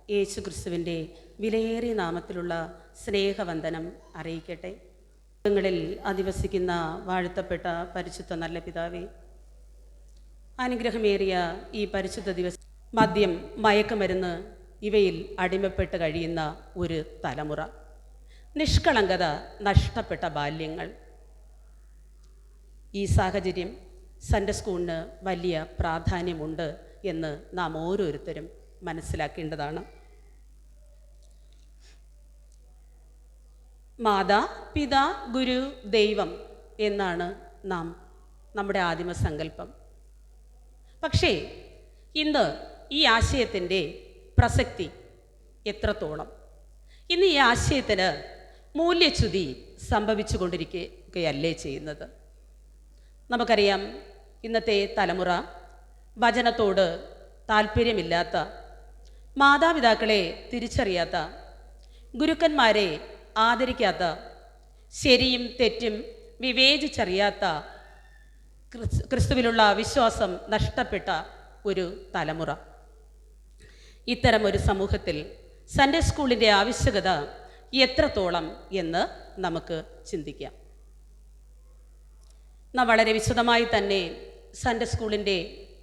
യേശു ക്രിസ്തുവിൻ്റെ വിലയേറിയ നാമത്തിലുള്ള സ്നേഹവന്ദനം അറിയിക്കട്ടെ. ങ്ങളിൽ അധിവസിക്കുന്ന വാഴ്ത്തപ്പെട്ട പരിശുദ്ധ നല്ല പിതാവേ, അനുഗ്രഹമേറിയ ഈ പരിശുദ്ധ ദിവസം മദ്യം, മയക്കുമരുന്ന് ഇവയിൽ അടിമപ്പെട്ട് കഴിയുന്ന ഒരു തലമുറ, നിഷ്കളങ്കത നഷ്ടപ്പെട്ട ബാല്യങ്ങൾ, ഈ സാഹചര്യം സൺഡേ സ്കൂളിന് വലിയ പ്രാധാന്യമുണ്ട് എന്ന് നാം ഓരോരുത്തരും മനസ്സിലാക്കേണ്ടതാണ്. മാതാ, പിതാ, ഗുരു, ദൈവം എന്നാണ് നമ്മുടെ ആദിമസങ്കല്പം. പക്ഷേ ഇന്ന് ഈ ആശയത്തിൻ്റെ പ്രസക്തി എത്രത്തോളം? ഇന്ന് ഈ ആശയത്തിന് മൂല്യച്യുതി സംഭവിച്ചു കൊണ്ടിരിക്കുകയല്ലേ ചെയ്യുന്നത്? നമുക്കറിയാം, ഇന്നത്തെ തലമുറ വചനത്തോട് താല്പര്യമില്ലാത്ത, മാതാപിതാക്കളെ തിരിച്ചറിയാത്ത, ഗുരുക്കന്മാരെ ആദരിക്കാത്ത, ശരിയും തെറ്റും വിവേചിച്ചറിയാത്ത, ക്രിസ്തുവിലുള്ള വിശ്വാസം നഷ്ടപ്പെട്ട ഒരു തലമുറ. ഇത്തരം ഒരു സമൂഹത്തിൽ സൺഡേ സ്കൂളിൻ്റെ ആവശ്യകത എത്രത്തോളം എന്ന് നമുക്ക് ചിന്തിക്കാം. നാം വളരെ വിശദമായി തന്നെ സൺഡേ സ്കൂളിൻ്റെ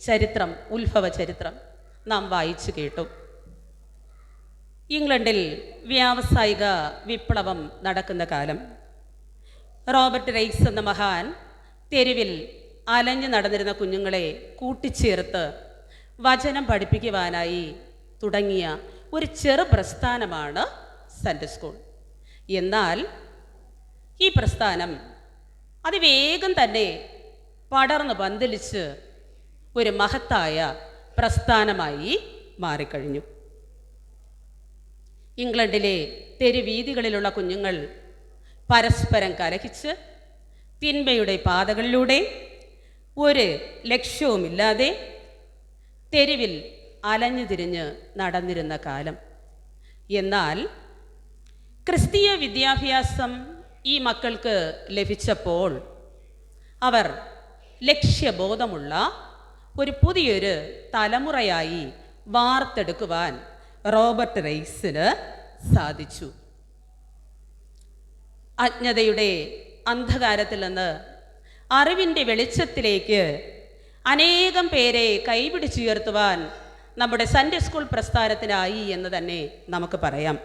ചരിത്രം, ഉത്ഭവ ചരിത്രം നാം വായിച്ചു കേട്ടു. ഇംഗ്ലണ്ടിൽ വ്യാവസായിക വിപ്ലവം നടക്കുന്ന കാലം, റോബർട്ട് റൈസ് എന്ന മഹാൻ തെരുവിൽ അലഞ്ഞു നടന്നിരുന്ന കുഞ്ഞുങ്ങളെ കൂട്ടിച്ചേർത്ത് വചനം പഠിപ്പിക്കുവാനായി തുടങ്ങിയ ഒരു ചെറു പ്രസ്ഥാനമാണ് സൺഡേ സ്കൂൾ. എന്നാൽ ഈ പ്രസ്ഥാനം അതിവേഗം തന്നെ പടർന്ന് പന്തലിച്ച് ഒരു മഹത്തായ പ്രസ്ഥാനമായി മാറിക്കഴിഞ്ഞു. ഇംഗ്ലണ്ടിലെ തെരുവീഥികളിലുള്ള കുഞ്ഞുങ്ങൾ പരസ്പരം കലഹിച്ച് തിന്മയുടെ പാതകളിലൂടെ ഒരു ലക്ഷ്യവുമില്ലാതെ തെരുവിൽ അലഞ്ഞു തിരിഞ്ഞ് നടന്നിരുന്ന കാലം. എന്നാൽ ക്രിസ്തീയ വിദ്യാഭ്യാസം ഈ മക്കൾക്ക് ലഭിച്ചപ്പോൾ അവർ ലക്ഷ്യബോധമുള്ള ഒരു പുതിയൊരു തലമുറയായി വാർത്തെടുക്കുവാൻ റോബർട്ട് റൈസിന് സാധിച്ചു. അജ്ഞതയുടെ അന്ധകാരത്തിൽ നിന്ന് അറിവിൻ്റെ വെളിച്ചത്തിലേക്ക് അനേകം പേരെ കൈപിടിച്ചുയർത്തുവാൻ നമ്മുടെ സൺഡേ സ്കൂൾ പ്രസ്ഥാനത്തിനായി എന്ന് തന്നെ നമുക്ക് പറയാം.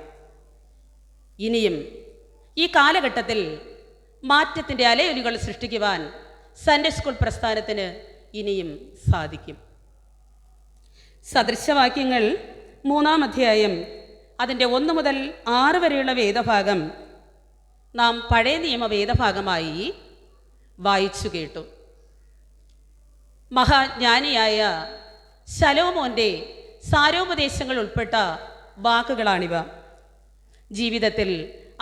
ഇനിയും ഈ കാലഘട്ടത്തിൽ മാറ്റത്തിൻ്റെ അലയൊലികൾ സൃഷ്ടിക്കുവാൻ സൺഡേ സ്കൂൾ പ്രസ്ഥാനത്തിന് ഇനിയും സാധിക്കും. സദൃശവാക്യങ്ങൾ 3-ാം അധ്യായം അതിൻ്റെ 1 മുതൽ 6 വരെയുള്ള വേദഭാഗം നാം പഴയ നിയമ വേദഭാഗമായി വായിച്ചു കേട്ടു. മഹാജ്ഞാനിയായ ശലോമോൻ്റെ സാരോപദേശങ്ങൾ ഉൾപ്പെട്ട വാക്കുകളാണിവ. ജീവിതത്തിൽ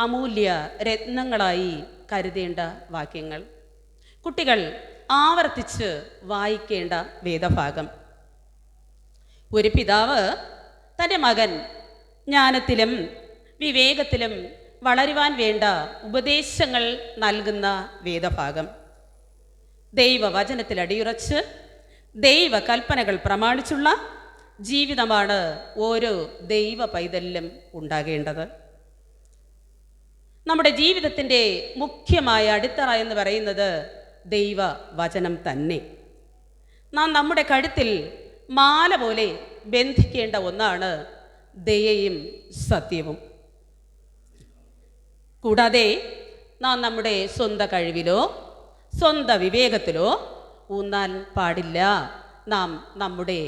അമൂല്യ രത്നങ്ങളായി കരുതേണ്ട വാക്യങ്ങൾ, കുട്ടികൾ ആവർത്തിച്ച് വായിക്കേണ്ട വേദഭാഗം. ഒരു പിതാവ് തൻ്റെ മകൻ ജ്ഞാനത്തിലും വിവേകത്തിലും വളരുവാൻ വേണ്ട ഉപദേശങ്ങൾ നൽകുന്ന വേദഭാഗം. ദൈവവചനത്തിൽ അടിയുറച്ച് ദൈവ കൽപ്പനകൾ പ്രമാണിച്ചുള്ള ജീവിതമാണ് ഓരോ ദൈവ പൈതലിലും ഉണ്ടാകേണ്ടത്. നമ്മുടെ ജീവിതത്തിൻ്റെ മുഖ്യമായ അടിത്തറ എന്ന് പറയുന്നത് ദൈവവചനം തന്നെ. നാം നമ്മുടെ കഴുത്തിൽ മാല പോലെ ബന്ധിക്കേണ്ട ഒന്നാണ് ദയയും സത്യവും. കൂടാതെ നാം നമ്മുടെ സ്വന്തം കഴിവിലോ സ്വന്തം വിവേകത്തിലോ ഊന്നാൻ പാടില്ല. നാം നമ്മുടെ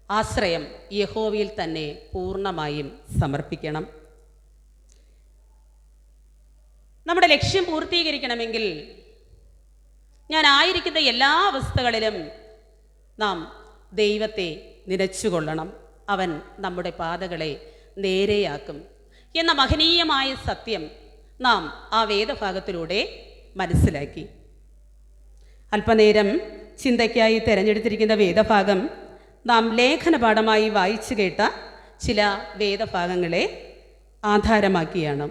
ആശ്രയം യഹോവയിൽ തന്നെ പൂർണ്ണമായും സമർപ്പിക്കണം. നമ്മുടെ ലക്ഷ്യം പൂർത്തീകരിക്കണമെങ്കിൽ ഞാൻ ആയിരിക്കുന്ന എല്ലാ അവസ്ഥകളിലും നാം ദൈവത്തെ നിലച്ചുകൊള്ളണം. അവൻ നമ്മുടെ പാതകളെ നേരെയാക്കും എന്ന മഹനീയമായ സത്യം നാം ആ വേദഭാഗത്തിലൂടെ മനസ്സിലാക്കി. അല്പനേരം ചിന്തയ്ക്കായി തിരഞ്ഞെടുത്തിരിക്കുന്ന വേദഭാഗം നാം ലേഖനപാഠമായി വായിച്ചു കേട്ട ചില വേദഭാഗങ്ങളെ ആധാരമാക്കിയാണ്.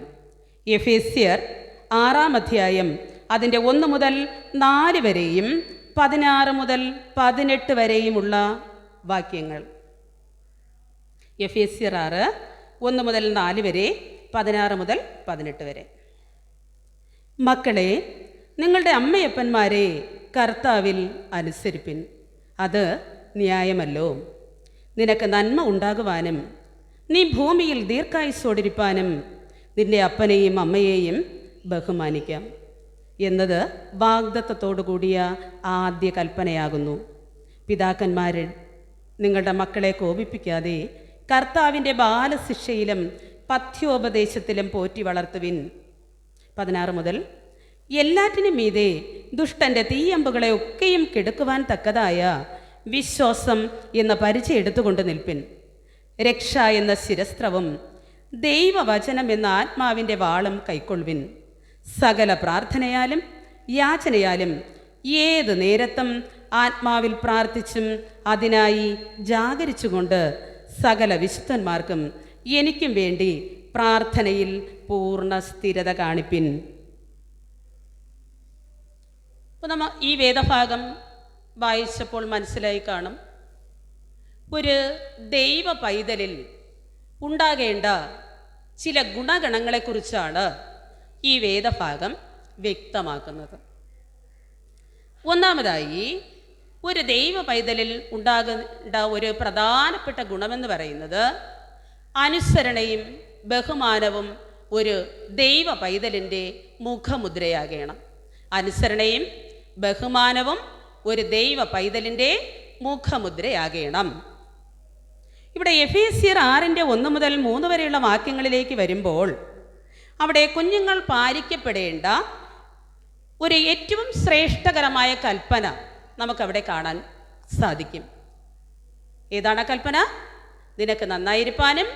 എഫേസ്യർ 6-ാം അധ്യായം അതിൻ്റെ 1 മുതൽ 4 വരെയും 16 മുതൽ 18 വരെയുമുള്ള വാക്യങ്ങൾ. എഫേസ്യർ 6 1 മുതൽ 4 വരെ, 16 മുതൽ 18 വരെ. മക്കളെ, നിങ്ങളുടെ അമ്മയപ്പന്മാരെ കർത്താവിൽ അനുസരിപ്പിൻ, അത് ന്യായമല്ലോ. നിനക്ക് നന്മ ഉണ്ടാകുവാനും നീ ഭൂമിയിൽ ദീർഘായുസ്സോടിരിപ്പാനും നിന്റെ അപ്പനെയും അമ്മയെയും ബഹുമാനിക്കാം എന്നത് വാഗ്ദത്തത്തോടു കൂടിയ ആദ്യ കൽപ്പനയാകുന്നു. പിതാക്കന്മാരെ, നിങ്ങളുടെ മക്കളെ കോപിപ്പിക്കാതെ കർത്താവിൻ്റെ ബാലശിക്ഷയിലും പഥ്യോപദേശത്തിലും പോറ്റി വളർത്തുവിൻ. 16 മുതൽ, എല്ലാറ്റിനും മീതെ ദുഷ്ടൻ്റെ തീയമ്പുകളെ ഒക്കെയും കെടുക്കുവാൻ തക്കതായ വിശ്വാസം എന്ന പരിചയം എടുത്തുകൊണ്ട് നിൽപ്പിൻ. രക്ഷ എന്ന ശിരസ്ത്രവും ദൈവവചനം എന്ന ആത്മാവിൻ്റെ വാളും കൈക്കൊള്ളുവിൻ. സകല പ്രാർത്ഥനയാലും യാചനയാലും ഏത് നേരത്തും ആത്മാവിൽ പ്രാർത്ഥിച്ചും അതിനായി ജാഗരിച്ചുകൊണ്ട് സകല വിശുദ്ധന്മാർക്കും എനിക്കും വേണ്ടി പ്രാർത്ഥനയിൽ പൂർണ്ണ സ്ഥിരത കാണിപ്പിൻ. അപ്പോൾ നമ്മൾ ഈ വേദഭാഗം വായിച്ചപ്പോൾ മനസ്സിലായി കാണും, ഒരു ദൈവ പൈതലിൽ ഉണ്ടാകേണ്ട ചില ഗുണഗണങ്ങളെക്കുറിച്ചാണ് ഈ വേദഭാഗം വ്യക്തമാക്കുന്നത്. ഒന്നാമതായി, ഒരു ദൈവ പൈതലിൽ ഉണ്ടാകേണ്ട ഒരു പ്രധാനപ്പെട്ട ഗുണമെന്ന് പറയുന്നത് അനുസരണയും ബഹുമാനവും ഒരു ദൈവ പൈതലിൻ്റെ മുഖമുദ്രയാകണം. അനുസരണയും ബഹുമാനവും ഒരു ദൈവ പൈതലിൻ്റെ മുഖമുദ്രയാകണം. ഇവിടെ എഫേസ്യർ 6 1 മുതൽ 3 വരെയുള്ള വാക്യങ്ങളിലേക്ക് വരുമ്പോൾ അവിടെ കുഞ്ഞുങ്ങൾ പാലിക്കപ്പെടേണ്ട ഒരു ഏറ്റവും ശ്രേഷ്ഠകരമായ കൽപ്പന നമുക്കവിടെ കാണാൻ സാധിക്കും. ഏതാണ് ആ കൽപ്പന? നിനക്ക് നന്നായിരിക്കാനും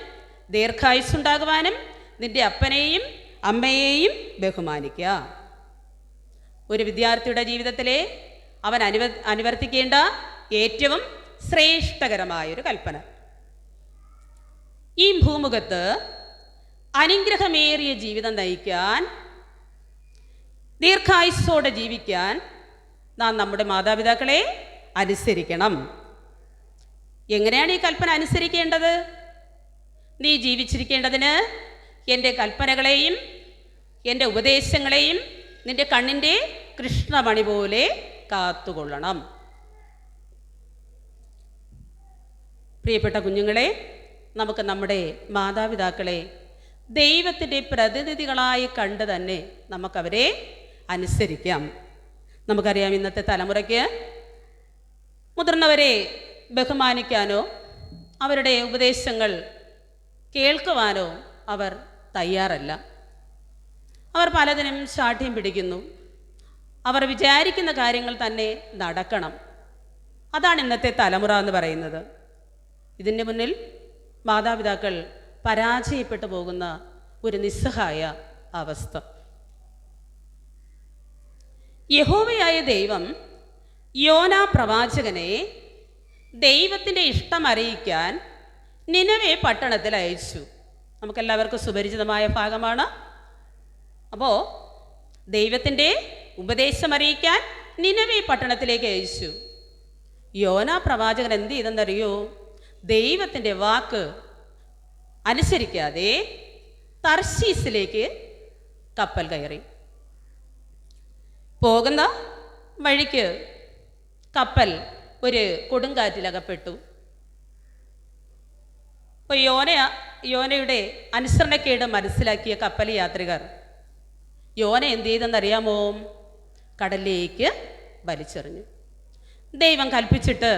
ദീർഘായുസ്സുണ്ടാകുവാനും നിന്റെ അപ്പനെയും അമ്മയെയും ബഹുമാനിക്കുക. ഒരു വിദ്യാർത്ഥിയുടെ ജീവിതത്തിലെ അവൻ അനുവർത്തിക്കേണ്ട ഏറ്റവും ശ്രേഷ്ഠകരമായൊരു കൽപ്പന. ഈ ഭൂമുഖത്ത് അനുഗ്രഹമേറിയ ജീവിതം നയിക്കാൻ, ദീർഘായുസ്സോടെ ജീവിക്കാൻ നാം നമ്മുടെ മാതാപിതാക്കളെ അനുസരിക്കണം. എങ്ങനെയാണ് ഈ കൽപ്പന അനുസരിക്കേണ്ടത്? നീ ജീവിച്ചിരിക്കേണ്ടതിന് എൻ്റെ കൽപ്പനകളെയും എൻ്റെ ഉപദേശങ്ങളെയും നിൻ്റെ കണ്ണിൻ്റെ കൃഷ്ണമണി പോലെ കാത്തുകൊള്ളണം. പ്രിയപ്പെട്ട കുഞ്ഞുങ്ങളെ, നമുക്ക് നമ്മുടെ മാതാപിതാക്കളെ ദൈവത്തിൻ്റെ പ്രതിനിധികളായി കണ്ട് തന്നെ നമുക്കവരെ അനുസരിക്കാം. നമുക്കറിയാം, ഇന്നത്തെ തലമുറയ്ക്ക് മുതിർന്നവരെ ബഹുമാനിക്കാനോ അവരുടെ ഉപദേശങ്ങൾ കേൾക്കുവാനോ അവർ തയ്യാറല്ല. അവർ പലതിനും ശാഠ്യം പിടിക്കുന്നു. അവർ വിചാരിക്കുന്ന കാര്യങ്ങൾ തന്നെ നടക്കണം. അതാണ് ഇന്നത്തെ തലമുറ എന്ന് പറയുന്നത്. ഇതിൻ്റെ മുന്നിൽ മാതാപിതാക്കൾ പരാജയപ്പെട്ടു പോകുന്ന ഒരു നിസ്സഹായ അവസ്ഥ. യഹോവയായ ദൈവം യോനാ പ്രവാചകനെ ദൈവത്തിൻ്റെ ഇഷ്ടം അറിയിക്കാൻ നിനവെ പട്ടണത്തിൽ അയച്ചു. നമുക്കെല്ലാവർക്കും സുപരിചിതമായ ഭാഗമാണ്. അപ്പോൾ ദൈവത്തിൻ്റെ ഉപദേശം അറിയിക്കാൻ നിനവെ പട്ടണത്തിലേക്ക് അയച്ചു. യോനാ പ്രവാചകൻ എന്ത് ചെയ്തെന്നറിയോ? ദൈവത്തിൻ്റെ വാക്ക് അനുസരിക്കാതെ തർശീസിലേക്ക് കപ്പൽ കയറി. പോകുന്ന വഴിക്ക് കപ്പൽ ഒരു കൊടുങ്കാറ്റിലകപ്പെട്ടു. അപ്പോൾ യോനയുടെ അനുസരണക്കേട് മനസ്സിലാക്കിയ കപ്പൽ യാത്രികർ യോന എന്ത് ചെയ്തെന്നറിയാമോ? കടലിലേക്ക് വലിച്ചെറിഞ്ഞു. ദൈവം കൽപ്പിച്ചിട്ട്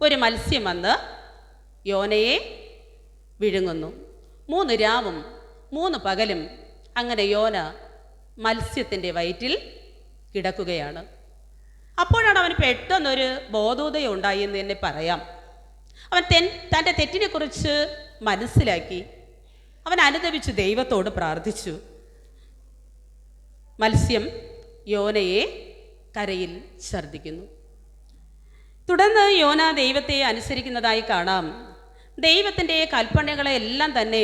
ഒരു മത്സ്യം വന്ന് യോനയെ വിഴുങ്ങുന്നു. 3 രാവും 3 പകലും അങ്ങനെ യോന മത്സ്യത്തിൻ്റെ വയറ്റിൽ കിടക്കുകയാണ്. അപ്പോഴാണ് അവന് പെട്ടെന്നൊരു ബോധോദയം ഉണ്ടായി എന്ന് തന്നെ പറയാം. അവൻ തൻ്റെ തെറ്റിനെക്കുറിച്ച് മനസ്സിലാക്കി. അവൻ അനുതപിച്ചു ദൈവത്തോട് പ്രാർത്ഥിച്ചു. മത്സ്യം യോനയെ കരയിൽ ഛർദ്ദിക്കുന്നു. തുടർന്ന് യോന ദൈവത്തെ അനുസരിക്കുന്നതായി കാണാം. ദൈവത്തിൻ്റെ കൽപ്പനകളെല്ലാം തന്നെ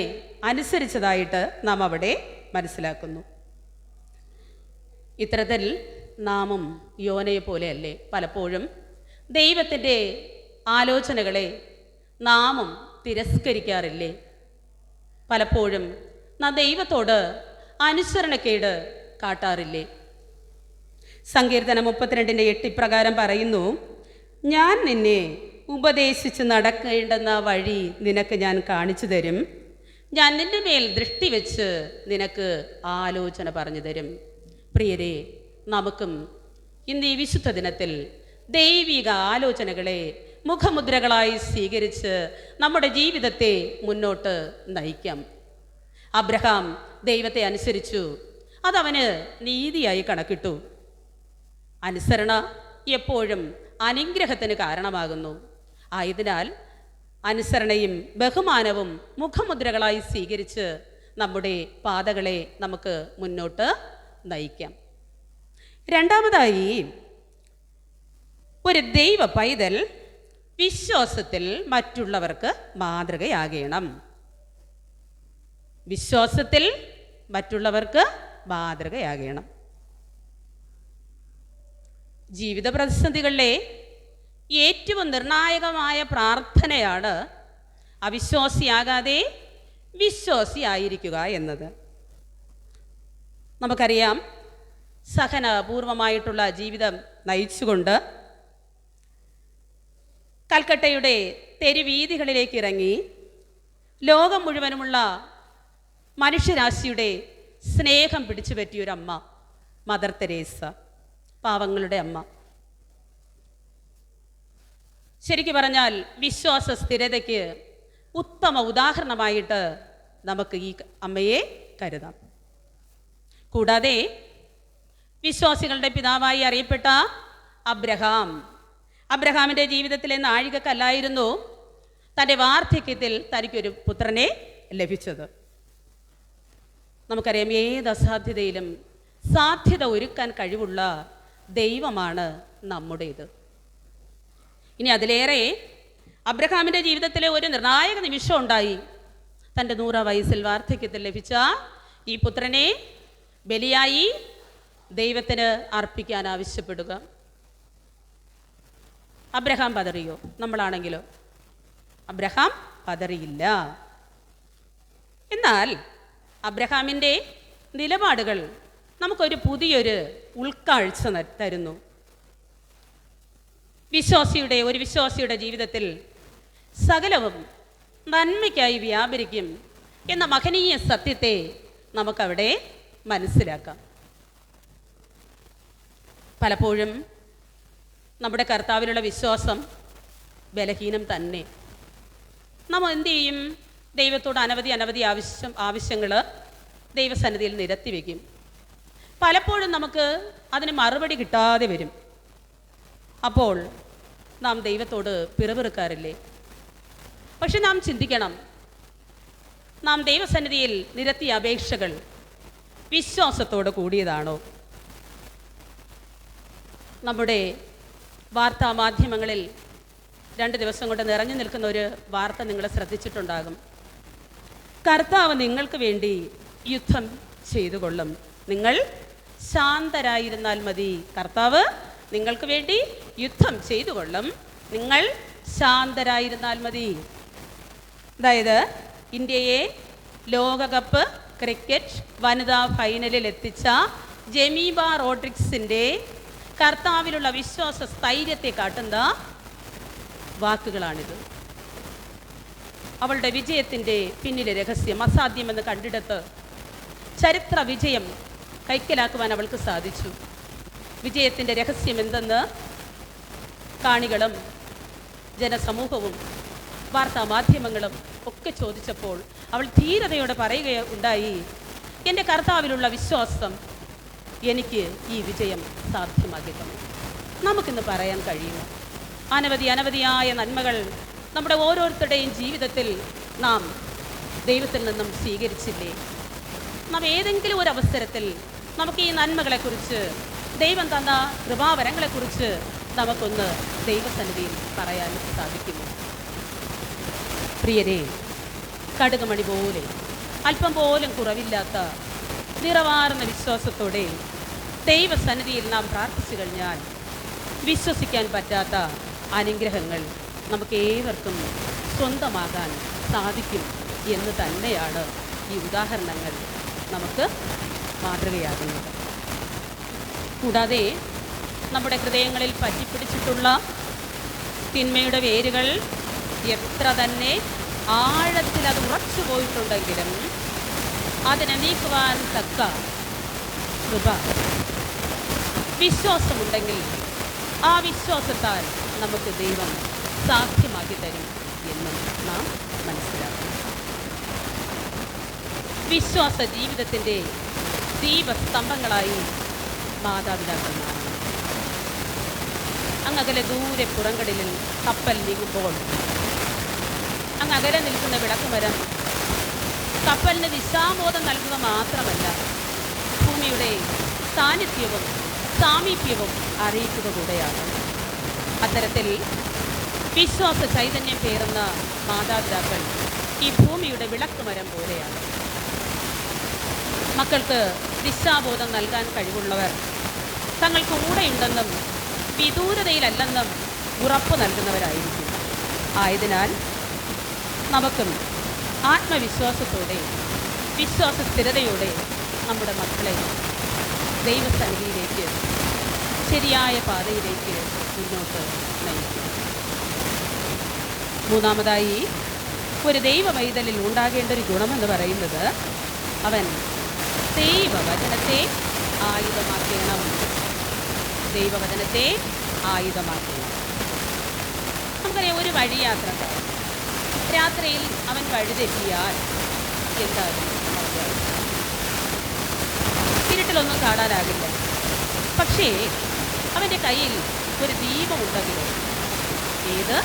അനുസരിച്ചതായിട്ട് നാം അവിടെ മനസ്സിലാക്കുന്നു. ഇത്തരത്തിൽ നാമും യോനയെ പോലെയല്ലേ പലപ്പോഴും ദൈവത്തിൻ്റെ ആലോചനകളെ നാമും തിരസ്കരിക്കാറില്ലേ? പലപ്പോഴും നാം ദൈവത്തോട് അനുസരണക്കേട് കാട്ടാറില്ലേ? സങ്കീർത്തനം 32:8 ഇപ്രകാരം പറയുന്നു, ഞാൻ നിന്നെ ഉപദേശിച്ച് നടക്കേണ്ടുന്ന വഴി നിനക്ക് ഞാൻ കാണിച്ചു തരും, ഞാൻ നിന്റെ മേൽ ദൃഷ്ടി വെച്ച് നിനക്ക് ആലോചന പറഞ്ഞു തരും. പ്രിയരെ, നമുക്കും ഇന്ന് ഈ വിശുദ്ധ ദിനത്തിൽ ദൈവിക ആലോചനകളെ മുഖമുദ്രകളായി സ്വീകരിച്ച് നമ്മുടെ ജീവിതത്തെ മുന്നോട്ട് നയിക്കാം. അബ്രഹാം ദൈവത്തെ അനുസരിച്ചു, അതവന് നീതിയായി കണക്കിട്ടു. അനുസരണ എപ്പോഴും അനുഗ്രഹത്തിന് കാരണമാകുന്നു. ആയതിനാൽ അനുസരണയും ബഹുമാനവും മുഖമുദ്രകളായി സ്വീകരിച്ച് നമ്മുടെ പാതകളെ നമുക്ക് മുന്നോട്ട് നയിക്കാം. രണ്ടാമതായി, ഒരു ദൈവ പൈതൽ വിശ്വാസത്തിൽ മറ്റുള്ളവർക്ക് മാതൃകയാകണം. വിശ്വാസത്തിൽ മറ്റുള്ളവർക്ക് മാതൃകയാകണം. ജീവിത പ്രതിസന്ധികളിലെ ഏറ്റവും നിർണായകമായ പ്രാർത്ഥനയാണ് അവിശ്വാസിയാകാതെ വിശ്വാസിയായിരിക്കുക എന്നത്. നമുക്കറിയാം, സഹനപൂർവമായിട്ടുള്ള ജീവിതം നയിച്ചുകൊണ്ട് കൽക്കട്ടയുടെ തെരുവീഥികളിലേക്ക് ഇറങ്ങി ലോകം മുഴുവനുമുള്ള മനുഷ്യരാശിയുടെ സ്നേഹം പിടിച്ചു പറ്റിയൊരമ്മ, മദർ തെരേസ, പാവങ്ങളുടെ അമ്മ. ശരിക്കു പറഞ്ഞാൽ വിശ്വാസ സ്ഥിരതയ്ക്ക് ഉത്തമ ഉദാഹരണമായിട്ട് നമുക്ക് ഈ അമ്മയെ കരുതാം. കൂടാതെ വിശ്വാസികളുടെ പിതാവായി അറിയപ്പെട്ട അബ്രഹാമിൻ്റെ ജീവിതത്തിലെ നാഴികക്കല്ലായിരുന്നു തൻ്റെ വാർദ്ധക്യത്തിൽ തനിക്കൊരു പുത്രനെ ലഭിച്ചത്. നമുക്കറിയാം, ഏത് അസാധ്യതയിലും സാധ്യത ഒരുക്കാൻ കഴിവുള്ള ദൈവമാണ് നമ്മുടേത്. ഇനി അതിലേറെ അബ്രഹാമിൻ്റെ ജീവിതത്തിലെ ഒരു നിർണായക നിമിഷം ഉണ്ടായി. തൻ്റെ 100 വയസ്സിൽ വാർദ്ധക്യത്തിൽ ലഭിച്ച ഈ പുത്രനെ ബലിയായി ദൈവത്തിന് അർപ്പിക്കാൻ ആവശ്യപ്പെടുക. അബ്രഹാം പതറിയോ? നമ്മളാണെങ്കിലോ? അബ്രഹാം പതറിയില്ല. എന്നാൽ അബ്രഹാമിൻ്റെ നിലപാടുകൾ നമുക്കൊരു പുതിയൊരു ഉൾക്കാഴ്ച തരുന്നു. ഒരു വിശ്വാസിയുടെ ജീവിതത്തിൽ സകലവും നന്മയ്ക്കായി വ്യാപരിക്കും എന്ന മഹനീയ സത്യത്തെ നമുക്കവിടെ മനസ്സിലാക്കാം. പലപ്പോഴും നമ്മുടെ കർത്താവിലുള്ള വിശ്വാസം ബലഹീനം തന്നെ. നമ്മൾ എന്തു ചെയ്യും? ദൈവത്തോട് അനവധി ആവശ്യങ്ങൾ ദൈവസന്നിധിയിൽ നിരത്തി വയ്ക്കും. പലപ്പോഴും നമുക്ക് അതിന് മറുപടി കിട്ടാതെ വരും. അപ്പോൾ നാം ദൈവത്തോട് പിറുപിറുക്കാറില്ലേ? പക്ഷെ നാം ചിന്തിക്കണം, നാം ദൈവസന്നിധിയിൽ നിരത്തിയ അപേക്ഷകൾ വിശ്വാസത്തോട് കൂടിയതാണോ? നമ്മുടെ വാർത്താ മാധ്യമങ്ങളിൽ 2 ദിവസം കൊണ്ട് നിറഞ്ഞു നിൽക്കുന്ന ഒരു വാർത്ത നിങ്ങൾ ശ്രദ്ധിച്ചിട്ടുണ്ടാകും. കർത്താവ് നിങ്ങൾക്ക് വേണ്ടി യുദ്ധം ചെയ്തുകൊള്ളും, നിങ്ങൾ ശാന്തരായിരുന്നാൽ മതി. കർത്താവ് നിങ്ങൾക്ക് വേണ്ടി യുദ്ധം ചെയ്തുകൊള്ളും, നിങ്ങൾ ശാന്തരായിരുന്നാൽ മതി. അതായത് ഇന്ത്യയെ ലോകകപ്പ് ക്രിക്കറ്റ് വനിതാ ഫൈനലിൽ എത്തിച്ച ജമീബ റോഡ്രിഗ്സിൻ്റെ കർത്താവിലുള്ള വിശ്വാസ സ്ഥൈര്യത്തെ കാട്ടുന്ന വാക്കുകളാണിത്. അവളുടെ വിജയത്തിൻ്റെ പിന്നിലെ രഹസ്യം അസാധ്യമെന്ന് കണ്ടെടുത്ത് ചരിത്ര വിജയം കൈക്കലാക്കുവാൻ അവൾക്ക് സാധിച്ചു. വിജയത്തിൻ്റെ രഹസ്യം എന്തെന്ന് കാണികളും ജനസമൂഹവും വാർത്താ മാധ്യമങ്ങളും ഒക്കെ ചോദിച്ചപ്പോൾ അവൾ ധീരതയോടെ പറയുകയുണ്ടായി, എൻ്റെ കർത്താവിലുള്ള വിശ്വാസം എനിക്ക് ഈ വിജയം സാധ്യമാക്കി തന്നു. നമുക്കിന്ന് പറയാൻ കഴിയുമോ? അനവധിയായ നന്മകൾ നമ്മുടെ ഓരോരുത്തരുടെയും ജീവിതത്തിൽ നാം ദൈവത്തിൽ നിന്നും സ്വീകരിച്ചില്ലേ? നാം ഏതെങ്കിലും ഒരു അവസരത്തിൽ നമുക്ക് ഈ നന്മകളെക്കുറിച്ച്, ദൈവം തന്ന കൃപാവരങ്ങളെക്കുറിച്ച് നമുക്കൊന്ന് ദൈവസന്നിധിയിൽ പറയാൻ സാധിക്കുമോ? പ്രിയരെ, കടുകുമണി പോലെ അല്പം പോലും കുറവില്ലാത്ത നിറവാർന്ന വിശ്വാസത്തോടെ ദൈവസന്നിധിയിൽ നാം പ്രാർത്ഥിച്ചു കഴിഞ്ഞാൽ വിശ്വസിക്കാൻ പറ്റാത്ത അനുഗ്രഹങ്ങൾ നമുക്ക് ഏവർക്കും സ്വന്തമാകാൻ സാധിക്കും എന്ന് തന്നെയാണ് ഈ ഉദാഹരണങ്ങൾ നമുക്ക് മാതൃകയാകുന്നത്. കൂടാതെ നമ്മുടെ ഹൃദയങ്ങളിൽ പറ്റിപ്പിടിച്ചിട്ടുള്ള തിന്മയുടെ വേരുകൾ എത്ര തന്നെ ആഴത്തിൽ അത് ഉറച്ചു പോയിട്ടുണ്ടെങ്കിലും അതിനെ നീക്കുവാൻ തക്ക കൃപ, വിശ്വാസമുണ്ടെങ്കിൽ ആ വിശ്വാസത്താൽ നമുക്ക് ദൈവം സാധ്യമാക്കി തരും എന്നും നാം മനസ്സിലാക്കണം. വിശ്വാസ ജീവിതത്തിൻ്റെ ദീപസ്തംഭങ്ങളായി മാതാപിതാക്കൾ മാറണം. അങ്ങകലെ ദൂരെ പുറംകടലിൽ കപ്പൽ നീങ്ങുമ്പോൾ അങ്ങകലെ നിൽക്കുന്ന വിളക്കുമരം കപ്പലിന് ദിശാബോധം നൽകുക മാത്രമല്ല, ഭൂമിയുടെ സാന്നിധ്യവും സാമീപ്യവും അറിയിക്കുക കൂടെയാണ്. അത്തരത്തിൽ വിശ്വാസ ചൈതന്യം പേറുന്ന മാതാപിതാക്കൾ ഈ ഭൂമിയുടെ വിളക്കുമരം പോലെയാണ്. മക്കൾക്ക് ദിശാബോധം നൽകാൻ കഴിവുള്ളവർ തങ്ങൾ കൂടെയുണ്ടെന്നും വിദൂരതയിലല്ലെന്നും ഉറപ്പ് നൽകുന്നവരായിരിക്കും. ആയതിനാൽ നമുക്കും ആത്മവിശ്വാസത്തോടെ, വിശ്വാസ സ്ഥിരതയോടെ നമ്മുടെ മക്കളെ ദൈവസന്നിധിയിലേക്ക്, ശരിയായ പാതയിലേക്ക് മുന്നോട്ട് നയിക്കും. മൂന്നാമതായി, ഒരു ദൈവവൈതലിൽ ഉണ്ടാകേണ്ട ഒരു ഗുണമെന്ന് പറയുന്നത് അവൻ ദൈവവചനത്തെ ആയുധമാക്കണം. ദൈവവചനത്തെ ആയുധമാക്കണം. നമുക്കറിയാം, ഒരു വഴിയാത്രക്കാരൻ രാത്രിയിൽ അവൻ വഴിതെറ്റിയാൽ എന്താകും? ഇരുട്ടിലൊന്നും കാണാനാകില്ല. പക്ഷേ അവൻ്റെ കയ്യിൽ ഒരു ദീപമുണ്ടെങ്കിലോ, ഏത്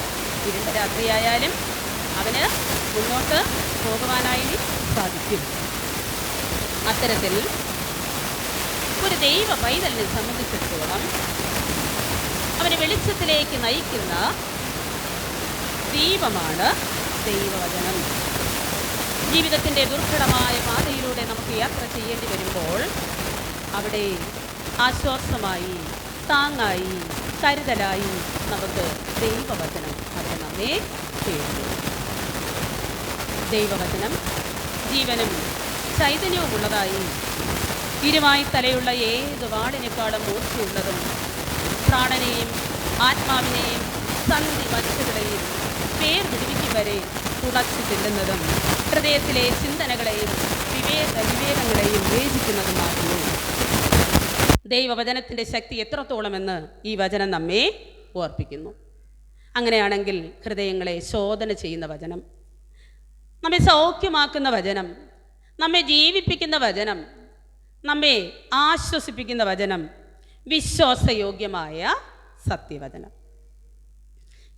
ഇരുണ്ട രാത്രിയായാലും അവന് മുന്നോട്ട് പോകുവാനായി സാധിക്കും. അത്തരത്തിൽ ഒരു ദൈവ പൈതലിനെ സംബന്ധിച്ചിടത്തോളം അവനെ വെളിച്ചത്തിലേക്ക് നയിക്കുന്ന ദീപമാണ് ദൈവവചനം. ജീവിതത്തിൻ്റെ ദുർഘടമായ പാതയിലൂടെ നമുക്ക് യാത്ര ചെയ്യേണ്ടി വരുമ്പോൾ അവിടെ ആശ്വാസമായി, താങ്ങായി, കരുതലായി നമുക്ക് ദൈവവചനം അവിടെ നമ്മെ തേടുന്നു. ദൈവവചനം ജീവനും ചൈതന്യവുമുള്ളതായി, ഇരുമായി തലയുള്ള ഏത് വാളിനേക്കാളും മൂർച്ചയുള്ളതും, പ്രാണനെയും ആത്മാവിനെയും സന്ധി മനുഷ്യകളെയും വേർപിടിവിക്കും വരെ തുളച്ചു ചെല്ലുന്നതും, ഹൃദയത്തിലെ ചിന്തനകളെയും വിവേകങ്ങളെയും വിവേചിക്കുന്നതുമാകുന്നു. ദൈവവചനത്തിൻ്റെ ശക്തി എത്രത്തോളമെന്ന് ഈ വചനം നമ്മെ ഓർപ്പിക്കുന്നു. അങ്ങനെയാണെങ്കിൽ ഹൃദയങ്ങളെ ശോധന ചെയ്യുന്ന വചനം, നമ്മെ സൗഖ്യമാക്കുന്ന വചനം, നമ്മെ ജീവിപ്പിക്കുന്ന വചനം, നമ്മെ ആശ്വസിപ്പിക്കുന്ന വചനം, വിശ്വാസയോഗ്യമായ സത്യവചനം.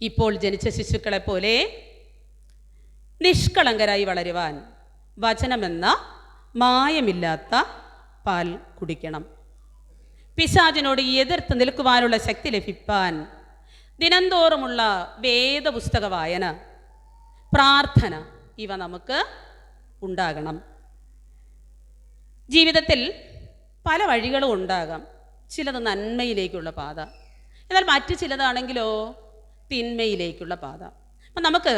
ഇപ്പോൾ ജനിച്ച ശിശുക്കളെ പോലെ നിഷ്കളങ്കരായി വളരുവാൻ വചനമെന്ന മായമില്ലാത്ത പാൽ കുടിക്കണം. പിശാചിനോട് എതിർത്ത് നിൽക്കുവാനുള്ള ശക്തി ലഭിപ്പാൻ ദിനംതോറുമുള്ള വേദപുസ്തക വായന, പ്രാർത്ഥന, ഇവ നമുക്ക് ഉണ്ടാകണം. ജീവിതത്തിൽ പല വഴികളും ഉണ്ടാകാം. ചിലത് നന്മയിലേക്കുള്ള പാത, എന്നാൽ മറ്റു ചിലതാണെങ്കിലോ തിന്മയിലേക്കുള്ള പാത. അപ്പം നമുക്ക്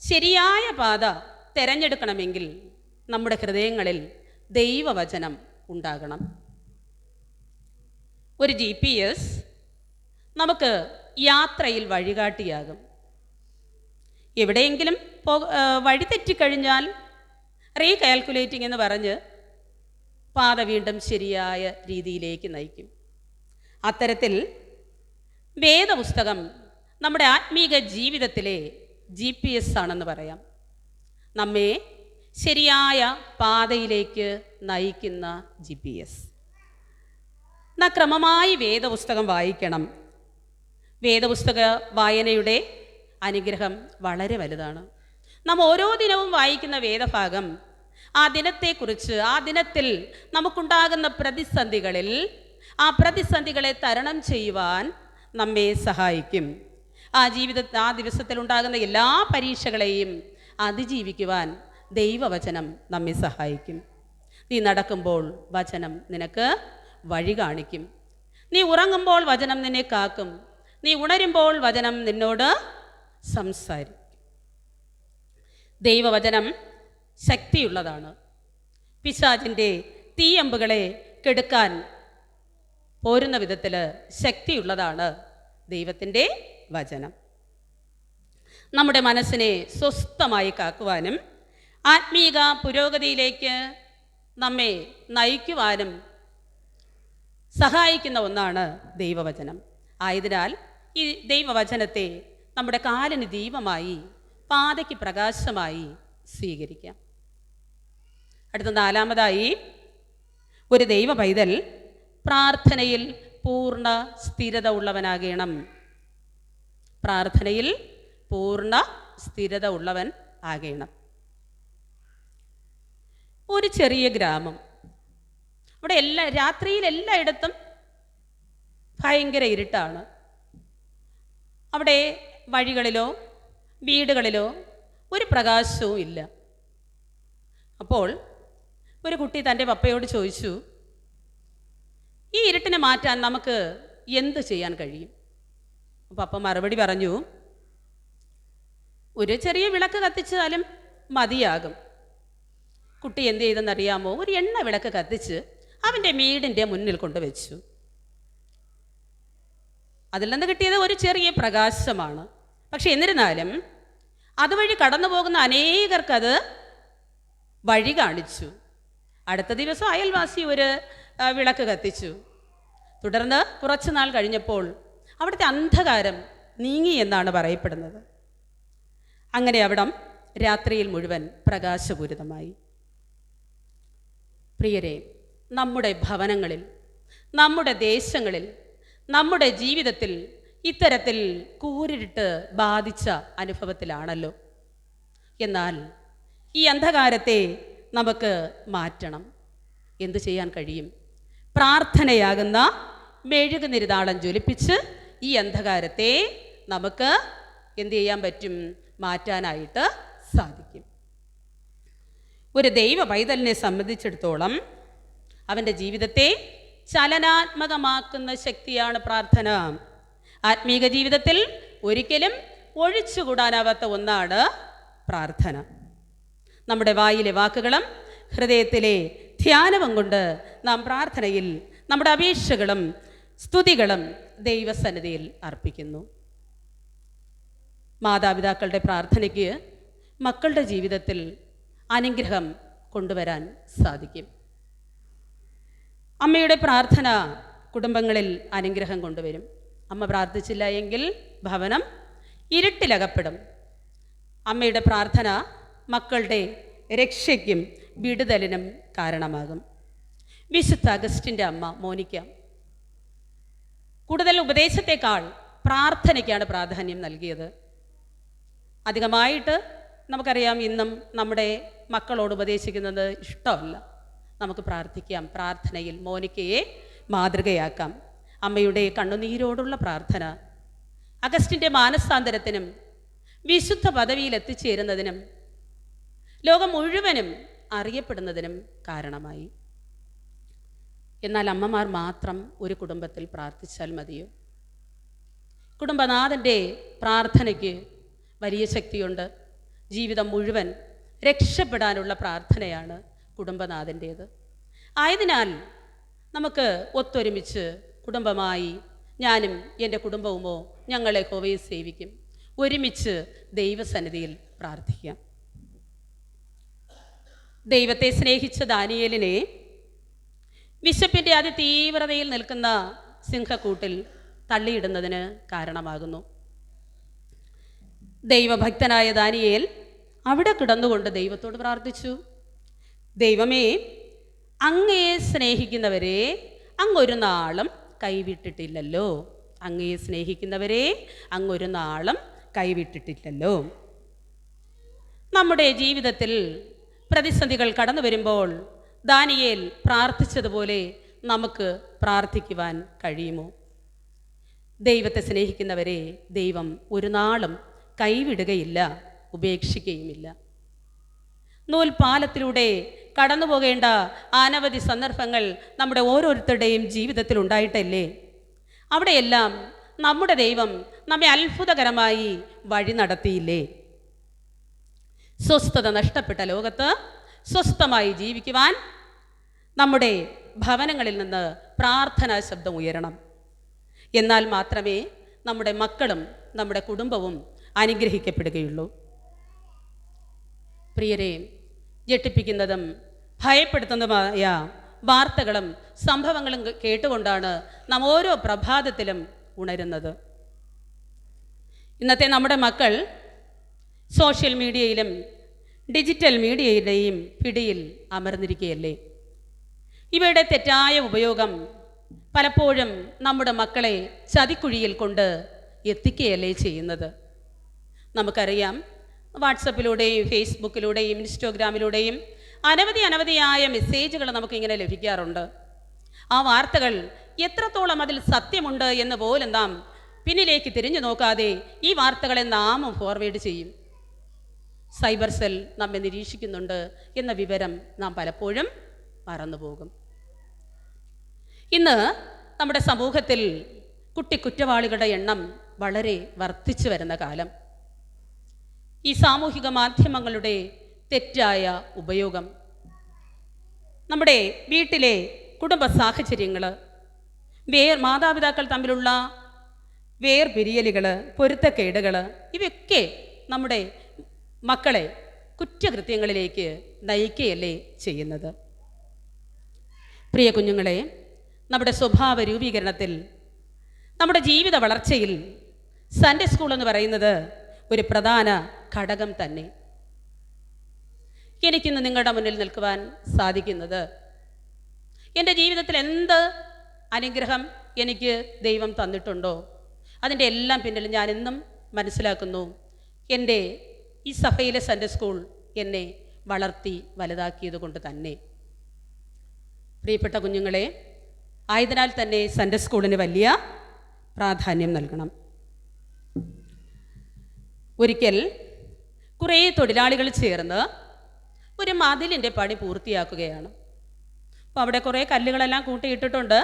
ശരിയായ പാത തിരഞ്ഞെടുക്കണമെങ്കിൽ നമ്മുടെ ഹൃദയങ്ങളിൽ ദൈവവചനം ഉണ്ടാകണം. ഒരു GPS നമുക്ക് യാത്രയിൽ വഴികാട്ടിയാകും. എവിടെയെങ്കിലും വഴി തെറ്റിക്കഴിഞ്ഞാൽ റീകാൽക്കുലേറ്റിംഗ് എന്ന് പറഞ്ഞ് പാത വീണ്ടും ശരിയായ രീതിയിലേക്ക് നയിക്കും. അത്തരത്തിൽ വേദപുസ്തകം നമ്മുടെ ആത്മീക ജീവിതത്തിലെ GPS ആണെന്ന് പറയാം. നമ്മെ ശരിയായ പാതയിലേക്ക് നയിക്കുന്ന GPS. നാം ക്രമമായി വേദപുസ്തകം വായിക്കണം. വേദപുസ്തക വായനയുടെ അനുഗ്രഹം വളരെ വലുതാണ്. നാം ഓരോ ദിനവും വായിക്കുന്ന വേദഭാഗം ആ ദിനത്തെക്കുറിച്ച്, ആ ദിനത്തിൽ നമുക്കുണ്ടാകുന്ന പ്രതിസന്ധികളിൽ ആ പ്രതിസന്ധികളെ തരണം ചെയ്യുവാൻ നമ്മെ സഹായിക്കും. ആ ദിവസത്തിൽ ഉണ്ടാകുന്ന എല്ലാ പരീക്ഷകളെയും അതിജീവിക്കുവാൻ ദൈവവചനം നമ്മെ സഹായിക്കും. നീ നടക്കുമ്പോൾ വചനം നിനക്ക് വഴി കാണിക്കും. നീ ഉറങ്ങുമ്പോൾ വചനം നിന്നെ കാക്കും. നീ ഉണരുമ്പോൾ വചനം നിന്നോട് സംസാരിക്കും. ദൈവവചനം ശക്തിയുള്ളതാണ്. പിശാചിൻ്റെ തീയമ്പുകളെ കെടുക്കാൻ പോരുന്ന വിധത്തിൽ ശക്തിയുള്ളതാണ് ദൈവത്തിൻ്റെ വചനം. നമ്മുടെ മനസ്സിനെ സ്വസ്ഥമായി കാക്കുവാനും ആത്മീക പുരോഗതിയിലേക്ക് നമ്മെ നയിക്കുവാനും സഹായിക്കുന്ന ഒന്നാണ് ദൈവവചനം. ആയതിനാൽ ഈ ദൈവവചനത്തെ നമ്മുടെ കാലിന് ദീപമായി പാതയ്ക്ക് പ്രകാശമായി സ്വീകരിക്കാം. അടുത്ത 4-മതായി, ഒരു ദൈവ പൈതൽ പ്രാർത്ഥനയിൽ പൂർണ്ണ സ്ഥിരത ഉള്ളവനാകണം. പ്രാർത്ഥനയിൽ പൂർണ്ണ സ്ഥിരത ഉള്ളവൻ ആകണം. ഒരു ചെറിയ ഗ്രാമം, അവിടെ രാത്രിയിൽ എല്ലായിടത്തും ഭയങ്കര ഇരുട്ടാണ്. അവിടെ വഴികളിലോ വീടുകളിലോ ഒരു പ്രകാശവും ഇല്ല. അപ്പോൾ ഒരു കുട്ടി തൻ്റെ പപ്പയോട് ചോദിച്ചു, ഈ ഇരുട്ടിനെ മാറ്റാൻ നമുക്ക് എന്ത് ചെയ്യാൻ കഴിയും? പപ്പ മറുപടി പറഞ്ഞു, ഒരു ചെറിയ വിളക്ക് കത്തിച്ചാലും മതിയാകും. കുട്ടി എന്ത് ചെയ്തെന്നറിയാമോ? ഒരു എണ്ണ വിളക്ക് കത്തിച്ച് അവൻ്റെ വീടിൻ്റെ മുന്നിൽ കൊണ്ടുവച്ചു. അതിൽ നിന്ന് കിട്ടിയത് ഒരു ചെറിയ പ്രകാശമാണ്. പക്ഷെ എന്നിരുന്നാലും അതുവഴി കടന്നു പോകുന്ന അനേകർക്കത് വഴി കാണിച്ചു. അടുത്ത ദിവസം അയൽവാസി ഒരു വിളക്ക് കത്തിച്ചു. തുടർന്ന് കുറച്ചു നാൾ കഴിഞ്ഞപ്പോൾ അവിടുത്തെ അന്ധകാരം നീങ്ങി എന്നാണ് പറയപ്പെടുന്നത്. അങ്ങനെ അവിടം രാത്രിയിൽ മുഴുവൻ പ്രകാശപൂരിതമായി. പ്രിയരെ, നമ്മുടെ ഭവനങ്ങളിൽ, നമ്മുടെ ദേശങ്ങളിൽ, നമ്മുടെ ജീവിതത്തിൽ ഇത്തരത്തിൽ കൂരിരുട്ട് ബാധിച്ച അനുഭവത്തിലാണല്ലോ. എന്നാൽ ഈ അന്ധകാരത്തെ നമുക്ക് മാറ്റണം. എന്തു ചെയ്യാൻ കഴിയും? പ്രാർത്ഥനയാകുന്ന മെഴുകുതിരിതാളം ജ്വലിപ്പിച്ച് ഈ അന്ധകാരത്തെ നമുക്ക് എന്തു ചെയ്യാൻ പറ്റും? മാറ്റാനായിട്ട് സാധിക്കും. ഒരു ദൈവ പൈതലിനെ സംബന്ധിച്ചിടത്തോളം അവൻ്റെ ജീവിതത്തെ ചലനാത്മകമാക്കുന്ന ശക്തിയാണ് പ്രാർത്ഥന. ആത്മീക ജീവിതത്തിൽ ഒരിക്കലും ഒഴിച്ചുകൂടാനാവാത്ത ഒന്നാണ് പ്രാർത്ഥന. നമ്മുടെ വായിലെ വാക്കുകളും ഹൃദയത്തിലെ ധ്യാനവും കൊണ്ട് നാം പ്രാർത്ഥനയിൽ നമ്മുടെ അപേക്ഷകളും സ്തുതികളും ദൈവസന്നിധിയിൽ അർപ്പിക്കുന്നു. മാതാപിതാക്കളുടെ പ്രാർത്ഥനയ്ക്ക് മക്കളുടെ ജീവിതത്തിൽ അനുഗ്രഹം കൊണ്ടുവരാൻ സാധിക്കും. അമ്മയുടെ പ്രാർത്ഥന കുടുംബങ്ങളിൽ അനുഗ്രഹം കൊണ്ടുവരും. അമ്മ പ്രാർത്ഥിച്ചില്ല എങ്കിൽ ഭവനം ഇരുട്ടിലകപ്പെടും. അമ്മയുടെ പ്രാർത്ഥന മക്കളുടെ രക്ഷയ്ക്കും വിടുതലിനും കാരണമാകും. വിശുദ്ധ അഗസ്റ്റിൻ്റെ അമ്മ മോനിക്ക കൂടുതൽ ഉപദേശത്തെക്കാൾ പ്രാർത്ഥനയ്ക്കാണ് പ്രാധാന്യം നൽകിയത്. അധികമായിട്ട് നമുക്കറിയാം, ഇന്നും നമ്മുടെ മക്കളോട് ഉപദേശിക്കുന്നത് ഇഷ്ടമല്ല. നമുക്ക് പ്രാർത്ഥിക്കാം. പ്രാർത്ഥനയിൽ മോനിക്കയെ മാതൃകയാക്കാം. അമ്മയുടെ കണ്ണുനീരോടുള്ള പ്രാർത്ഥന അഗസ്റ്റിൻ്റെ മാനസാന്തരത്തിനും വിശുദ്ധ പദവിയിൽ എത്തിച്ചേരുന്നതിനും ലോകം മുഴുവനും അറിയപ്പെടുന്നതിനും കാരണമായി. എന്നാൽ അമ്മമാർ മാത്രം ഒരു കുടുംബത്തിൽ പ്രാർത്ഥിച്ചാൽ മതിയോ? കുടുംബനാഥൻ്റെ പ്രാർത്ഥനയ്ക്ക് വലിയ ശക്തിയുണ്ട്. ജീവിതം മുഴുവൻ രക്ഷപ്പെടാനുള്ള പ്രാർത്ഥനയാണ് കുടുംബനാഥൻ്റേത്. ആയതിനാൽ നമുക്ക് ഒത്തൊരുമിച്ച് കുടുംബമായി, ഞാനും എൻ്റെ കുടുംബവുമോ ഞങ്ങൾ യഹോവയെ സേവിക്കും, ഒരുമിച്ച് ദൈവസന്നിധിയിൽ പ്രാർത്ഥിക്കാം. ദൈവത്തെ സ്നേഹിച്ച ദാനിയേലിനെ വിശപ്പിൻ്റെ അതിതീവ്രതയിൽ നിൽക്കുന്ന സിംഹക്കൂട്ടിൽ തള്ളിയിടുന്നതിന് കാരണമാകുന്നു. ദൈവഭക്തനായ ദാനിയേൽ അവിടെ കിടന്നുകൊണ്ട് ദൈവത്തോട് പ്രാർത്ഥിച്ചു, ദൈവമേ, അങ്ങയെ സ്നേഹിക്കുന്നവരെ അങ്ങൊരു നാളും കൈവിട്ടിട്ടില്ലല്ലോ. അങ്ങയെ സ്നേഹിക്കുന്നവരെ അങ്ങൊരു നാളും കൈവിട്ടിട്ടില്ലല്ലോ. നമ്മുടെ ജീവിതത്തിൽ പ്രതിസന്ധികൾ കടന്നു വരുമ്പോൾ ദാനിയേൽ പ്രാർത്ഥിച്ചതുപോലെ നമുക്ക് പ്രാർത്ഥിക്കുവാൻ കഴിയുമോ? ദൈവത്തെ സ്നേഹിക്കുന്നവരെ ദൈവം ഒരു നാളും കൈവിടുകയില്ല, ഉപേക്ഷിക്കുകയുമില്ല. നൂൽപാലത്തിലൂടെ കടന്നു പോകേണ്ട അനവധി സന്ദർഭങ്ങൾ നമ്മുടെ ഓരോരുത്തരുടെയും ജീവിതത്തിൽ ഉണ്ടായിട്ടല്ലേ? അവിടെയെല്ലാം നമ്മുടെ ദൈവം നമ്മെ അത്ഭുതകരമായി വഴി നടത്തിയില്ലേ? സ്വസ്ഥത നഷ്ടപ്പെട്ട ലോകത്ത് സ്വസ്ഥമായി ജീവിക്കുവാൻ നമ്മുടെ ഭവനങ്ങളിൽ നിന്ന് പ്രാർത്ഥനാ ശബ്ദം ഉയരണം. എന്നാൽ മാത്രമേ നമ്മുടെ മക്കളും നമ്മുടെ കുടുംബവും അനുഗ്രഹിക്കപ്പെടുകയുള്ളൂ. പ്രിയരെ, ഞെട്ടിപ്പിക്കുന്നതും ഭയപ്പെടുത്തുന്നതുമായ വാർത്തകളും സംഭവങ്ങളും കേട്ടുകൊണ്ടാണ് നാം ഓരോ പ്രഭാതത്തിലും ഉണരുന്നത്. ഇന്നത്തെ നമ്മുടെ മക്കൾ സോഷ്യൽ മീഡിയയിലും ഡിജിറ്റൽ മീഡിയയുടെയും പിടിയിൽ അമർന്നിരിക്കുകയല്ലേ. ഇവയുടെ തെറ്റായ ഉപയോഗം പലപ്പോഴും നമ്മുടെ മക്കളെ ചതിക്കുഴിയിൽ കൊണ്ട് എത്തിക്കുകയല്ലേ ചെയ്യുന്നത്. നമുക്കറിയാം, വാട്സപ്പിലൂടെയും ഫേസ്ബുക്കിലൂടെയും ഇൻസ്റ്റഗ്രാമിലൂടെയും അനവധിയായ മെസ്സേജുകൾ നമുക്കിങ്ങനെ ലഭിക്കാറുണ്ട്. ആ വാർത്തകൾ എത്രത്തോളം അതിൽ സത്യമുണ്ട് എന്ന് പോലും നാം പിന്നിലേക്ക് തിരിഞ്ഞു നോക്കാതെ ഈ വാർത്തകളെ നാം ഫോർവേഡ് ചെയ്യും. സൈബർ സെൽ നമ്മെ നിരീക്ഷിക്കുന്നുണ്ട് എന്ന വിവരം നാം പലപ്പോഴും മറന്നുപോകും. ഇന്ന് നമ്മുടെ സമൂഹത്തിൽ കുറ്റവാളികളുടെ എണ്ണം വളരെ വർദ്ധിച്ചു വരുന്ന കാലം. ഈ സാമൂഹിക മാധ്യമങ്ങളുടെ തെറ്റായ ഉപയോഗം നമ്മുടെ വീട്ടിലെ കുടുംബ സാഹചര്യങ്ങൾ, മാതാപിതാക്കൾ തമ്മിലുള്ള വേർപിരിയലുകൾ, പൊരുത്തക്കേടുകൾ, ഇവയൊക്കെ നമ്മുടെ മക്കളെ കുറ്റകൃത്യങ്ങളിലേക്ക് നയിക്കുകയല്ലേ ചെയ്യുന്നത്. പ്രിയ കുഞ്ഞുങ്ങളെ, നമ്മുടെ സ്വഭാവ രൂപീകരണത്തിൽ, നമ്മുടെ ജീവിത വളർച്ചയിൽ സൺഡേ സ്കൂൾ എന്ന് പറയുന്നത് ഒരു പ്രധാന ഘടകം തന്നെ. എനിക്കിന്ന് നിങ്ങളുടെ മുന്നിൽ നിൽക്കുവാൻ സാധിക്കുന്നത്, എൻ്റെ ജീവിതത്തിൽ എന്ത് അനുഗ്രഹം എനിക്ക് ദൈവം തന്നിട്ടുണ്ടോ അതിൻ്റെ എല്ലാം പിന്നിൽ ഞാൻ എന്നും മനസ്സിലാക്കുന്നു, എൻ്റെ ഈ സഭയിലെ സൺഡേ സ്കൂൾ എന്നെ വളർത്തി വലുതാക്കിയത് കൊണ്ട് തന്നെ. പ്രിയപ്പെട്ട കുഞ്ഞുങ്ങളെ, ആയതിനാൽ തന്നെ സൺഡേ സ്കൂളിന് വലിയ പ്രാധാന്യം നൽകണം. ഒരിക്കൽ കുറേ തൊഴിലാളികൾ ചേർന്ന് ഒരു മതിലിൻ്റെ പണി പൂർത്തിയാക്കുകയാണ്. അപ്പോൾ അവിടെ കുറേ കല്ലുകളെല്ലാം കൂട്ടിയിട്ടിട്ടുണ്ട്.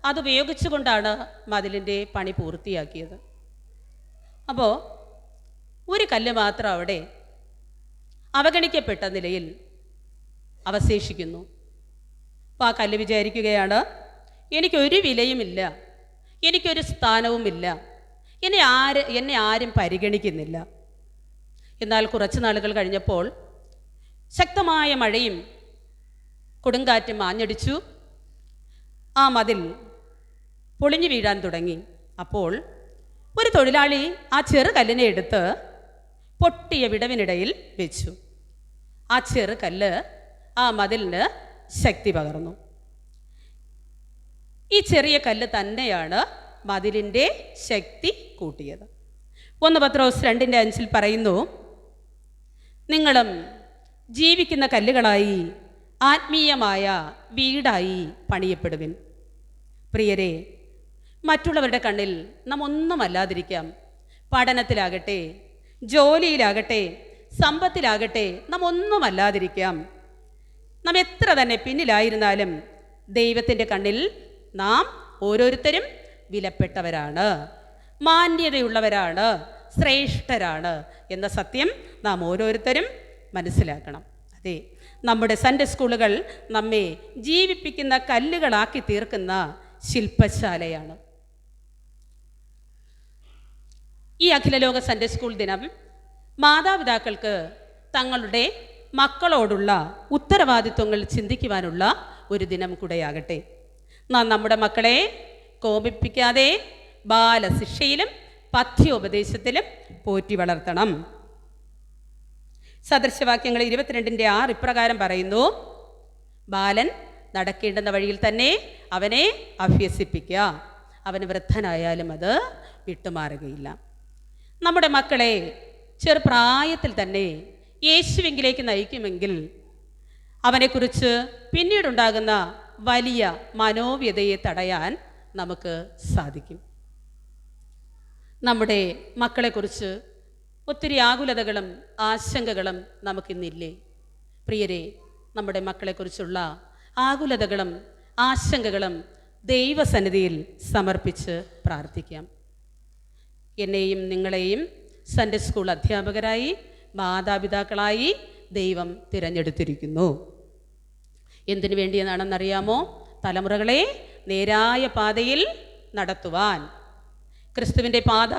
അതുപയോഗിച്ചുകൊണ്ടാണ് മതിലിൻ്റെ പണി പൂർത്തിയാക്കിയത്. അപ്പോൾ ഒരു കല്ല് മാത്രം അവിടെ അവഗണിക്കപ്പെട്ട നിലയിൽ അവശേഷിക്കുന്നു. അപ്പോൾ ആ കല്ല് വിചാരിക്കുകയാണ്, എനിക്കൊരു വിലയുമില്ല, എനിക്കൊരു സ്ഥാനവുമില്ല, എന്നെ ആരും പരിഗണിക്കുന്നില്ല. എന്നാൽ കുറച്ച് നാളുകൾ കഴിഞ്ഞപ്പോൾ ശക്തമായ മഴയും കൊടുങ്കാറ്റും ആഞ്ഞടിച്ചു. ആ മതിൽ പൊളിഞ്ഞു വീഴാൻ തുടങ്ങി. അപ്പോൾ ഒരു തൊഴിലാളി ആ ചെറുകല്ലിനെ എടുത്ത് പൊട്ടിയ വിടവിനിടയിൽ വെച്ചു. ആ ചെറുകല്ല് ആ മതിലിന് ശക്തി പകർന്നു. ഈ ചെറിയ കല്ല് തന്നെയാണ് മതിലിൻ്റെ ശക്തി കൂട്ടിയത്. 1 പത്രോസ് 2:5 പറയുന്നു, നിങ്ങളും ജീവിക്കുന്ന കല്ലുകളായി ആത്മീയമായ വീടായി പണിയപ്പെടുവിൻ. പ്രിയരെ, മറ്റുള്ളവരുടെ കണ്ണിൽ നാം ഒന്നുമല്ലാതിരിക്കാം. പഠനത്തിലാകട്ടെ, ജോലിയിലാകട്ടെ, സമ്പത്തിലാകട്ടെ, നാം ഒന്നുമല്ലാതിരിക്കാം. നാം എത്ര തന്നെ പിന്നിലായിരുന്നാലും ദൈവത്തിൻ്റെ കണ്ണിൽ നാം ഓരോരുത്തരും വിലപ്പെട്ടവരാണ്, മാന്യതയുള്ളവരാണ്, ശ്രേഷ്ഠരാണ് എന്ന സത്യം നാം ഓരോരുത്തരും മനസ്സിലാക്കണം. അതെ, നമ്മുടെ സൺഡേ സ്കൂളുകൾ നമ്മെ ജീവിപ്പിക്കുന്ന കല്ലുകളാക്കി തീർക്കുന്ന ശില്പശാലയാണ്. ഈ അഖിലലോക സൺഡേ സ്കൂൾ ദിനം മാതാപിതാക്കൾക്ക് തങ്ങളുടെ മക്കളോടുള്ള ഉത്തരവാദിത്വങ്ങൾ ചിന്തിക്കുവാനുള്ള ഒരു ദിനം കൂടെയാകട്ടെ. നാം നമ്മുടെ മക്കളെ കോപിപ്പിക്കാതെ ബാലശിക്ഷയിലും പഥ്യോപദേശത്തിലും പോറ്റി വളർത്തണം. സദൃശവാക്യങ്ങൾ 22:6 ഇപ്രകാരം പറയുന്നു, ബാലൻ നടക്കേണ്ടുന്ന വഴിയിൽ തന്നെ അവനെ അഭ്യസിപ്പിക്കുക, അവന് വൃദ്ധനായാലും അത് വിട്ടുമാറുകയില്ല. നമ്മുടെ മക്കളെ ചെറുപ്രായത്തിൽ തന്നെ യേശുവിങ്കിലേക്ക് നയിക്കുമെങ്കിൽ അവനെക്കുറിച്ച് പിന്നീടുണ്ടാകുന്ന വലിയ മനോവ്യതയെ തടയാൻ നമുക്ക് സാധിക്കും. നമ്മുടെ മക്കളെക്കുറിച്ച് ഒത്തിരി ആകുലതകളും ആശങ്കകളും നമുക്കിന്നില്ലേ? പ്രിയരെ, നമ്മുടെ മക്കളെക്കുറിച്ചുള്ള ആകുലതകളും ആശങ്കകളും ദൈവസന്നിധിയിൽ സമർപ്പിച്ച് പ്രാർത്ഥിക്കാം. എന്നെയും നിങ്ങളെയും സൺഡേ സ്കൂൾ അധ്യാപകരായി മാതാപിതാക്കളായി ദൈവം തിരഞ്ഞെടുത്തിരിക്കുന്നു. എന്തിനു വേണ്ടിയെന്നാണെന്നറിയാമോ? തലമുറകളെ നേരായ പാതയിൽ നടത്തുവാൻ. ക്രിസ്തുവിൻ്റെ പാത,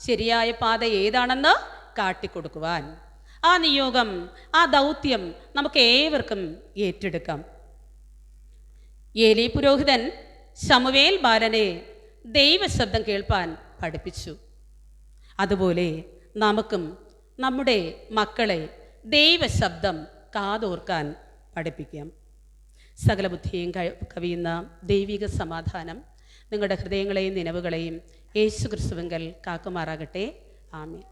ശരിയായ പാത ഏതാണെന്ന് കാട്ടിക്കൊടുക്കുവാൻ. ആ നിയോഗം, ആ ദൗത്യം നമുക്ക് ഏവർക്കും ഏറ്റെടുക്കാം. ഏലി പുരോഹിതൻ ശമൂവേൽ ബാലനെ ദൈവശബ്ദം കേൾപ്പാൻ പഠിപ്പിച്ചു. അതുപോലെ നമുക്കും നമ്മുടെ മക്കളെ ദൈവശബ്ദം കാതോർക്കാൻ പഠിപ്പിക്കാം. സകല ബുദ്ധിയും കവിയുന്ന ദൈവിക സമാധാനം നിങ്ങളുടെ ഹൃദയങ്ങളെയും നിലവുകളെയും യേശു ക്രിസ്തുവിങ്കൽ കാക്കുമാറാകട്ടെ. ആമേൻ.